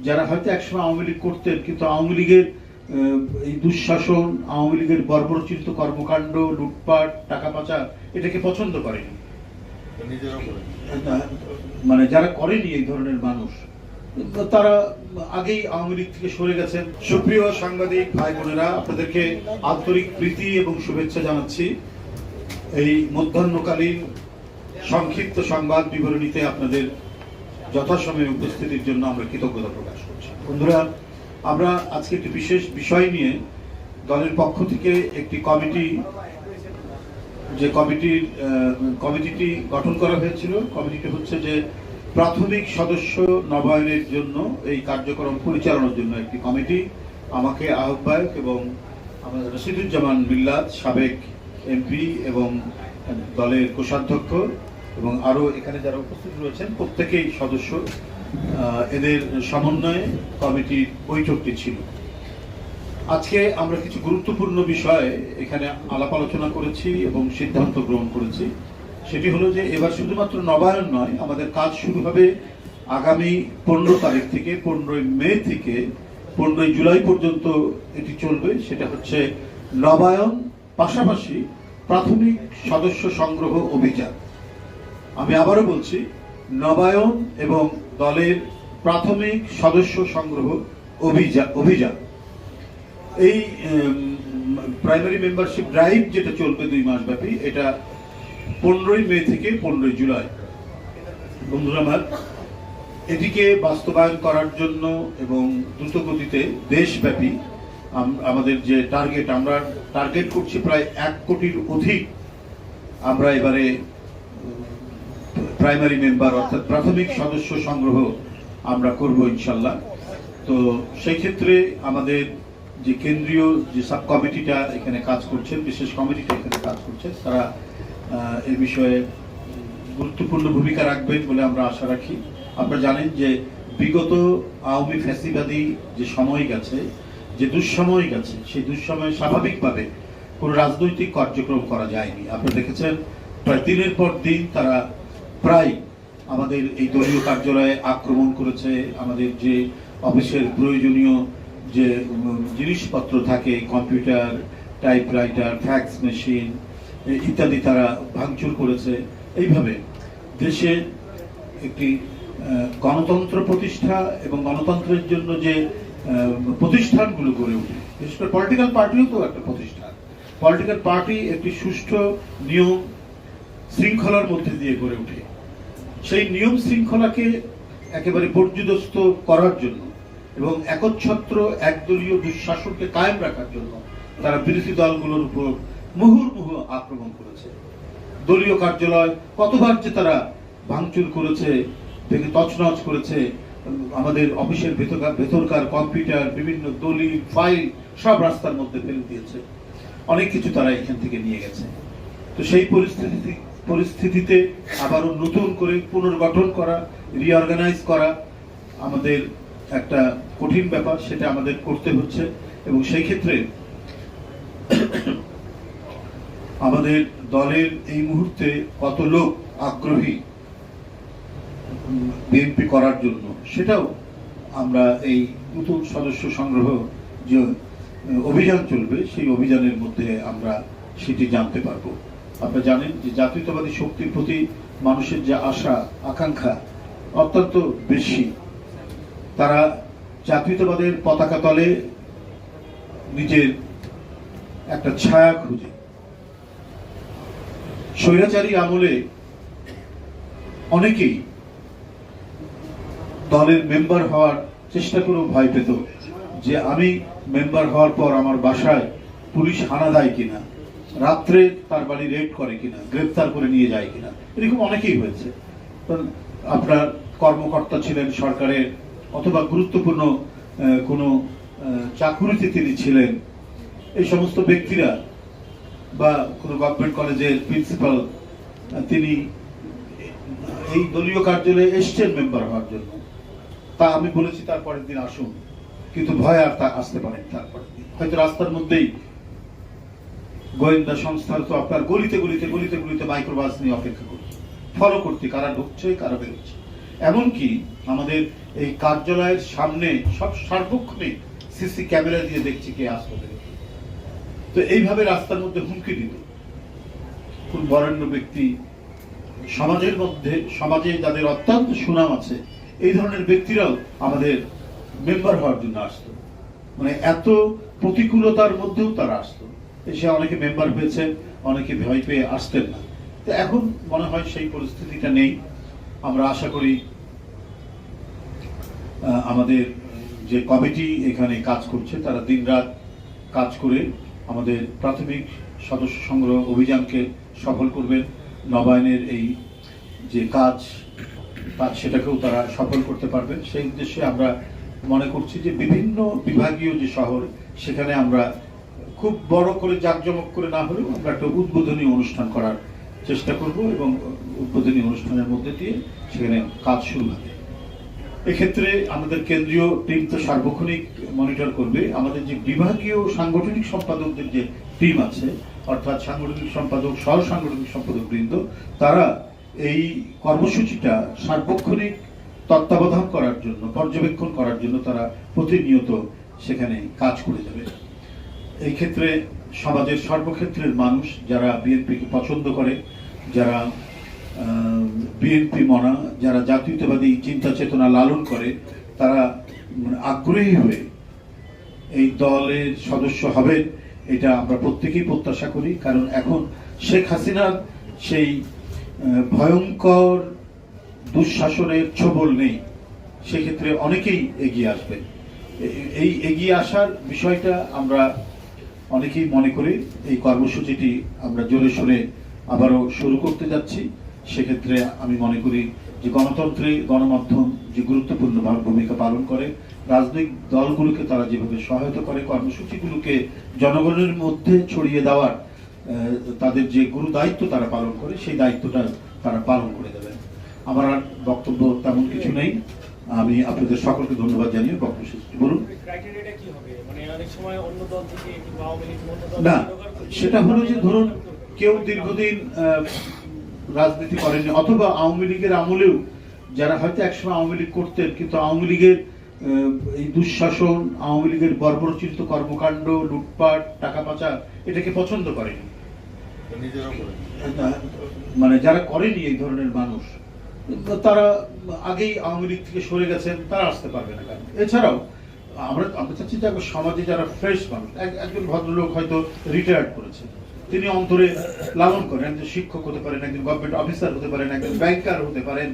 যারা হয়তো একসময় আওয়ামী লীগ করতেন, কিন্তু আওয়ামী লীগের এই দুঃশাসন, আওয়ামী লীগের বর্বরচিত কর্মকাণ্ড, লুটপাট, টাকা পাচার এটাকে পছন্দ করেনি, মানে যারা করেনি এই ধরনের মানুষ, তারা আগেই আওয়ামী লীগ থেকে সরে গেছেন। সুপ্রিয় সাংবাদিক ভাই বোনেরা, আপনাদেরকে আন্তরিক প্রীতি এবং শুভেচ্ছা জানাচ্ছি। এই মধ্যাহ্নকালীন সংক্ষিপ্ত সংবাদ বিবরণীতে আপনাদের যথাসময়ে উপস্থিতির জন্য আমরা কৃতজ্ঞতা প্রকাশ করছি। বন্ধুরা, আমরা আজকে একটি বিশেষ বিষয় নিয়ে দলের পক্ষ থেকে একটি কমিটিটি গঠন করা হয়েছিল। কমিটিটি হচ্ছে যে প্রাথমিক সদস্য নবায়নের জন্য, এই কার্যক্রম পরিচালনার জন্য একটি কমিটি। আমাকে আহ্বায়ক এবং আমাদের রশিদুজ্জামান মিল্লাত, সাবেক এমপি এবং দলের কোষাধ্যক্ষ, এবং আরো এখানে যারা উপস্থিত রয়েছেন প্রত্যেকেই সদস্য, এদের সমন্বয়ে কমিটির বৈঠকটি ছিল। আজকে আমরা কিছু গুরুত্বপূর্ণ বিষয়ে এখানে আলাপ আলোচনা করেছি এবং সিদ্ধান্ত গ্রহণ করেছি। সেটি হলো যে এবার শুধুমাত্র নবায়ন নয়, আমাদের কাজ শুরু হবে আগামী 15 তারিখ থেকে, 15 মে থেকে 15 জুলাই পর্যন্ত এটি চলবে। সেটা হচ্ছে নবায়ন পাশাপাশি প্রাথমিক সদস্য সংগ্রহ অভিযান। আমি আবারও বলছি, নবায়ন এবং দলের প্রাথমিক সদস্য সংগ্রহ অভিযান। এই প্রাইমারি মেম্বারশিপ ড্রাইভ যেটা চলবে 2 মাস ব্যাপী, এটা 15 মে থেকে 15 জুলাই। বন্ধুরা আমার, এটিকে বাস্তবায়ন করার জন্য এবং দ্রুতগতিতে দেশব্যাপী আমাদের যে টার্গেট, আমরা টার্গেট করছি প্রায় 1 কোটির অধিক আমরা এবারে প্রাইমারি মেম্বার অর্থাৎ প্রাথমিক সদস্য সংগ্রহ আমরা করব ইনশাল্লাহ। তো সেই ক্ষেত্রে আমাদের যে কেন্দ্রীয় যে সাব কমিটিটা এখানে কাজ করছেন, বিশেষ কমিটিটা এখানে কাজ করছে, তারা এই বিষয়ে গুরুত্বপূর্ণ ভূমিকা রাখবেন বলে আমরা আশা রাখি। আপনারা জানেন যে বিগত আওয়ামী ফ্যাসিবাদী যে সময় গেছে, যে দুঃসময় গেছে, সেই দুঃসময়ে স্বাভাবিকভাবে কোনো রাজনৈতিক কার্যক্রম করা যায়নি। আপনারা দেখেছেন প্রায় দিনের পর দিন তারা প্রায় আমাদের এই দলীয় কার্যালয়ে আক্রমণ করেছে। আমাদের যে অফিসের প্রয়োজনীয় যে জিনিসপত্র থাকে, কম্পিউটার, টাইপরাইটার, ফ্যাক্স মেশিন ইত্যাদি তারা ভাঙচুর করেছে। এইভাবে দেশে একটি গণতন্ত্র প্রতিষ্ঠা এবং গণতন্ত্রের জন্য যে প্রতিষ্ঠানগুলো গড়ে ওঠে, বিশেষ করে পলিটিক্যাল পার্টিও তো একটা প্রতিষ্ঠান। পলিটিক্যাল পার্টি একটি সুষ্ঠু নিয়ম শৃঙ্খলার মধ্যে দিয়ে গড়ে ওঠে। সেই নিয়ম শৃঙ্খলাকে একেবারে পর্যুদস্ত করার জন্য এবং একচ্ছত্র একদলীয় দুঃশাসনকে কায়েম রাখার জন্য তারা বিরোধী দলগুলোর উপর মুহুর্মুহু আক্রমণ করেছে। দলীয় কার্যালয় কতবার যে তারা ভাঙচুর করেছে, ভেঙে তছনছ করেছে, আমাদের অফিসের ভেতরকার কম্পিউটার, বিভিন্ন দলিল, ফাইল সব রাস্তার মধ্যে ফেলে দিয়েছে। অনেক কিছু তারা এখান থেকে নিয়ে গেছে। তো সেই পরিস্থিতিতে আবারও নতুন করে পুনর্গঠন করা, রিঅর্গানাইজ করা আমাদের একটা কঠিন ব্যাপার, সেটা আমাদের করতে হচ্ছে। এবং সেই ক্ষেত্রে আমাদের দলের এই মুহূর্তে কত লোক আগ্রহী বিএনপি করার জন্য, সেটাও আমরা এই নতুন সদস্য সংগ্রহ যে অভিযান চলবে সেই অভিযানের মধ্যে আমরা সেটি জানতে পারবো। আপনারা জানেন যে জাতীয়তাবাদী শক্তির প্রতি মানুষের যে আশা আকাঙ্ক্ষা অত্যন্ত বেশি। তারা জাতীয়তাবাদের পতাকা তলে নিজের একটা ছায়া খুঁজে। স্বৈরাচারী আমলে অনেকেই দলের মেম্বার হওয়ার চেষ্টা করেও ভয় পেত যে আমি মেম্বার হওয়ার পর আমার বাসায় পুলিশ হানা দেয় কিনা, রাত্রে তার বাড়ি রেড করে কিনা, গ্রেফতার করে নিয়ে যায় কিনা। এরকম অনেকেই হয়েছে। আপনার কর্মকর্তা ছিলেন সরকারের অথবা গুরুত্বপূর্ণ কোনো চাকুরিতে তিনি ছিলেন, এই সমস্ত ব্যক্তিরা বা কোনো গভর্নমেন্ট কলেজের প্রিন্সিপাল, তিনি এই দলীয় কার্যালয়ে এসছেন মেম্বার হওয়ার জন্য। তা আমি বলেছি তার পরের দিন আসুন, কিন্তু ভয় আর তা আসতে পারেন। তারপরের দিন হয়তো রাস্তার মধ্যেই গোয়েন্দা সংস্থার তো আপনার গলিতে গলিতে মাইক্রোবাস নিয়ে অপেক্ষা করছে, ফলো করতে কারা ঢুকছে কারা বেরোচ্ছে। এমনকি আমাদের এই কার্যালয়ের সামনে সব সার্বক্ষণিক সিসি ক্যামেরা দিয়ে দেখছি কে আসবে। তো এইভাবে রাস্তার মধ্যে হুমকি দিত কোন বরেণ্য ব্যক্তি, সমাজের মধ্যে সমাজে যাদের অত্যন্ত সুনাম আছে এই ধরনের ব্যক্তিরাও আমাদের মেম্বার হওয়ার জন্য আসতো। মানে এত প্রতিকূলতার মধ্যেও তারা আসতো, এসে অনেকে মেম্বার হয়েছে, অনেকে ভয় পেয়ে আসতেন না। তো এখন মনে হয় সেই পরিস্থিতিটা নেই। আমরা আশা করি আমাদের যে কমিটি এখানে কাজ করছে তারা দিনরাত কাজ করে আমাদের প্রাথমিক সদস্য সংগ্রহ অভিযানকে সফল করবেন। নবায়নের এই যে কাজ সেটাকেও তারা সফল করতে পারবেন। সেই উদ্দেশ্যে আমরা মনে করছি যে বিভিন্ন বিভাগীয় যে শহর সেখানে আমরা খুব বড় করে জাঁকজমক করে না হলেও আমরা একটা উদ্বোধনী অনুষ্ঠান করার চেষ্টা করব এবং উদ্বোধনী অনুষ্ঠানের মধ্যে দিয়ে সেখানে কাজ শুরু হবে। এক্ষেত্রে আমাদের কেন্দ্রীয় টিম তো সার্বক্ষণিক মনিটর করবে। আমাদের যে বিভাগীয় সাংগঠনিক সম্পাদকদের যে টিম আছে, অর্থাৎ সাংগঠনিক সম্পাদক, সহ সাংগঠনিক সম্পাদক বৃন্দ, তারা এই কর্মসূচিটা সার্বক্ষণিক তত্ত্বাবধান করার জন্য, পর্যবেক্ষণ করার জন্য তারা প্রতিনিয়ত সেখানে কাজ করে যাবে। এই ক্ষেত্রে সমাজের সর্বক্ষেত্রের মানুষ যারা বিএনপিকে পছন্দ করে, যারা বিএনপি মনা, যারা জাতীয়তাবাদী চিন্তা চেতনা লালন করে, তারা আগ্রহী হয়ে এই দলের সদস্য হবেন, এটা আমরা প্রত্যেকেই প্রত্যাশা করি। কারণ এখন শেখ হাসিনার সেই ভয়ঙ্কর দুঃশাসনের ছোবল নেই, সেক্ষেত্রে অনেকেই এগিয়ে আসবেন। এই এগিয়ে আসার বিষয়টা আমরা অনেকেই মনে করি এই কর্মসূচিটি আমরা জোরে সোরে আবারও শুরু করতে যাচ্ছি। সেক্ষেত্রে আমি মনে করি যে গণতন্ত্রে গণমাধ্যম যে গুরুত্বপূর্ণ ভূমিকা পালন করে, রাজনৈতিক দলগুলোকে তারা যেভাবে সহায়তা করে, কর্মসূচিগুলোকে জনগণের মধ্যে ছড়িয়ে দেওয়ার তাদের যে গুরু দায়িত্ব তারা পালন করে, সেই দায়িত্বটা তারা পালন করে দেবেন। আমার আর বক্তব্য তেমন কিছু নেই। আমি আপনাদের সকলকে ধন্যবাদ জানিয়ে বক্তব্য শেষ করছি। বলুন। না, সেটা হলো যে ধরুন কেউ দীর্ঘদিন রাজনীতি করেনি, অথবা আওয়ামী লীগের আমলেও যারা হয়তো একসময় আওয়ামী লীগ করতেন কিন্তু আওয়ামী লীগের এই দুঃশাসন, আওয়ামী লীগের বর্বরচিত কর্মকাণ্ড, লুটপাট, টাকা পাচার এটাকে পছন্দ করেনি, মানে যারা করেনি এই ধরনের মানুষ, তারা আগেই আওয়ামী লীগ থেকে সরে গেছেন, তারা আসতে পারবে না। কেন? এছাড়াও আমরা চাচ্ছি যে সমাজে যারা ফ্রেশ মানুষ, একজন ভদ্রলোক হয়তো রিটায়ার্ড করেছে, তিনি অন্তরে লালন করেন, একজন শিক্ষক হতে পারেন, একজন গভর্নমেন্ট অফিসার হতে পারেন, একজন ব্যাংকার হতে পারেন,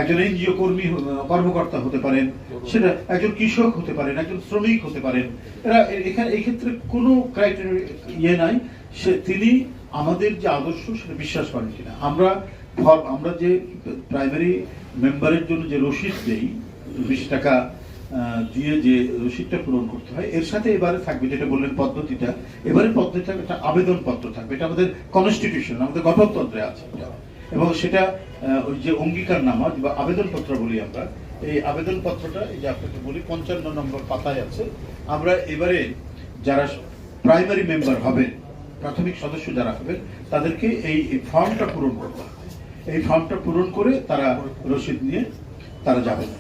একজন এনজিও কর্মী কর্মকর্তা হতে পারেন, সেটা একজন কৃষক হতে পারেন, একজন শ্রমিক হতে পারেন। এরা এখানে এই ক্ষেত্রে কোনো ক্রাইটেরিয়া নাই, তিনি আমাদের যে আদর্শ সেটা বিশ্বাস করেন কিনা। আমরা যে প্রাইমারি মেম্বারের জন্য যে রসিদ দেই, 20 টাকা দিয়ে যে রসিদটা পূরণ করতে হয়, এর সাথে এবারে থাকবে যেটা বললেন পদ্ধতিটা, এবারে পদ্ধতিটা একটা আবেদন পত্র থাকবে। এটা আমাদের কনস্টিটিউশন, আমাদের গঠনতন্ত্রে আছে এবং সেটা ওই যে অঙ্গীকারনামা বা আবেদন পত্র বলি আমরা, এই আবেদন পত্রটা এই যে আপনাকে বলি 55 নম্বর পাতায় আছে। আমরা এবারে যারা প্রাইমারি মেম্বার হবেন, প্রাথমিক সদস্য যারা হবেন, তাদেরকে এই ফর্মটা পূরণ করতে হবে। এই ফর্মটা পূরণ করে তারা রসিদ নিয়ে তারা যাবেন।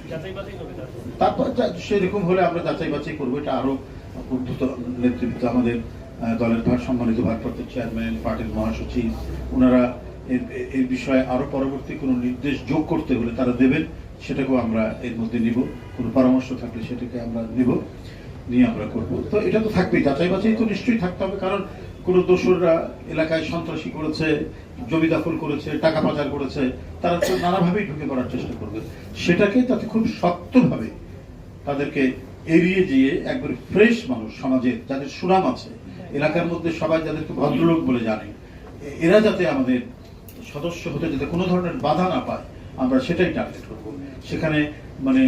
তারপর সেরকম হলে আমরা যাচাই বাছাই করবো। এটা আরো উদ্ধত নেতৃত্ব, আমাদের দলের সম্মানিত ভারপ্রাপ্ত চেয়ারম্যান, পার্টির মহাসচিব, ওনারা এই বিষয়ে আরো পরবর্তী কোনো নির্দেশ যোগ করতে হলে তারা দেবেন, সেটাকেও আমরা এর মধ্যে নিব। কোনো পরামর্শ থাকলে সেটাকে আমরা নিব, নিয়ে আমরা করব। তো এটা তো থাকবেই, যাচাই বাছাই তো নিশ্চয়ই থাকতে হবে। কারণ কোন দোসররা এলাকায় সন্ত্রাসী করেছে, জমি দখল করেছে, টাকা পাচার করেছে, তারা তো নানাভাবেই ঢুকে পড়ার চেষ্টা করবে। সেটাকে তাতে খুব শক্তভাবে তাদেরকে এড়িয়ে গিয়ে একবারে ফ্রেশ মানুষ, সমাজের যাদের সুনাম আছে, এলাকার মধ্যে সবাই যাদেরকে ভদ্রলোক বলে জানে, এরা যাতে আমাদের সদস্য হতে যাতে কোনো ধরনের বাধা না পায়, আমরা সেটাই টার্গেট করব। সেখানে মানে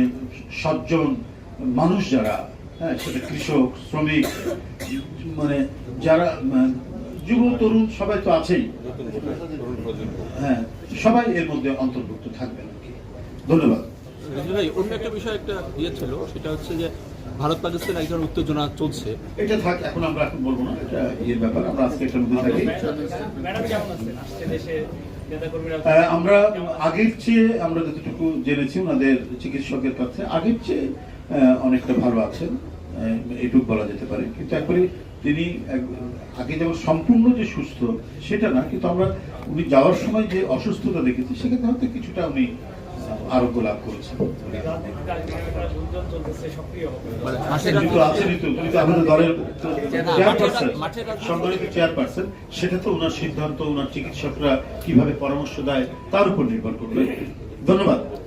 সজ্জন মানুষ যারা, হ্যাঁ, সেটা কৃষক, শ্রমিক, মানে যারা যুব তরুণ সবাই তো আছেই, হ্যাঁ, সবাই এর মধ্যে অন্তর্ভুক্ত থাকবেন। ধন্যবাদ। অন্য একটা বিষয় একটা ছিল, সেটা হচ্ছে যে ভারত পাকিস্তান একজন উত্তেজনা চলছে, এটা থাক, এখন আমরা এখন বলবো না, এটা ইয়ের ব্যাপার। আমরা আজকে এটার মধ্যে থাকি। আমরা আগের চেয়ে আমরা যতটুকু জেনেছি ওনাদের চিকিৎসকের কাছে আগের চেয়ে অনেকটা ভালো আছেন, এটুকু বলা যেতে পারে। কিন্তু একবারে তিনি আগে যেমন সম্পূর্ণ যে সুস্থ সেটা না, কিন্তু আমরা উনি যাওয়ার সময় যে অসুস্থতা দেখেছি সেক্ষেত্রে হয়তো কিছুটা উনি আরোগ্য লাভ করেছেন। মানে মাঠের কিন্তু আছেনই তো, উনি তো আমাদের দলের চেয়ারপারসন, মাঠের রাজনীতি- সম্মানিত চেয়ারপারসন, সেটা তো ওনার সিদ্ধান্ত, ওনার চিকিৎসকরা কিভাবে পরামর্শ দেয় তার উপর নির্ভর করবে। ধন্যবাদ।